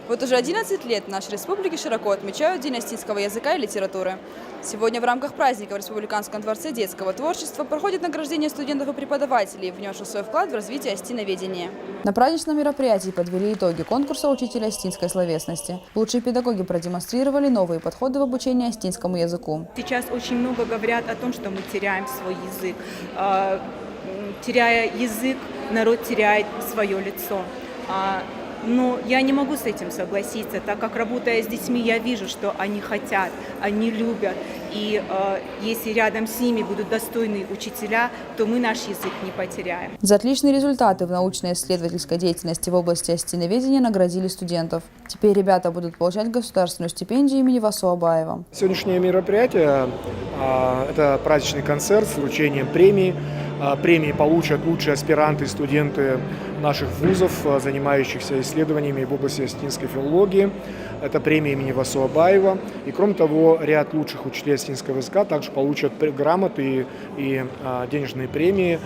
Вот уже 11 лет в нашей республике широко отмечают День остинского языка и литературы. Сегодня в рамках праздника в Республиканском дворце детского творчества проходит награждение студентов и преподавателей, внесших свой вклад в развитие остиноведения. На праздничном мероприятии подвели итоги конкурса учителя остинской словесности. Лучшие педагоги продемонстрировали новые подходы в обучении остинскому языку. Сейчас очень много говорят о том, что мы теряем свой язык. Теряя язык, народ теряет свое лицо. Но я не могу с этим согласиться, так как, работая с детьми, я вижу, что они хотят, они любят. И если рядом с ними будут достойные учителя, то мы наш язык не потеряем. За отличные результаты в научно-исследовательской деятельности в области остиноведения наградили студентов. Теперь ребята будут получать государственную стипендию имени Васо Абаева. Сегодняшнее мероприятие – это праздничный концерт с вручением премии. Премии получат лучшие аспиранты и студенты наших вузов, занимающихся исследованиями в области остинской филологии. Это премия имени Васо Абаева. И кроме того, ряд лучших учителей остинского языка также получат грамоты и денежные премии.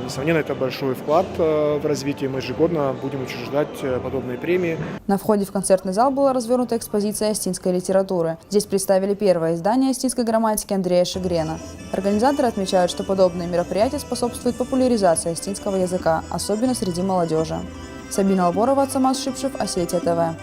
Несомненно, это большой вклад в развитие. Мы ежегодно будем учреждать подобные премии. На входе в концертный зал была развернута экспозиция остинской литературы. Здесь представили первое издание остинской грамматики Андрея Шегрена. Организаторы отмечают, что подобные мероприятия способствуют популяризации остинского языка, особенно среди молодежи. Сабина Алборова, Самас Шипшев, Осетия ТВ.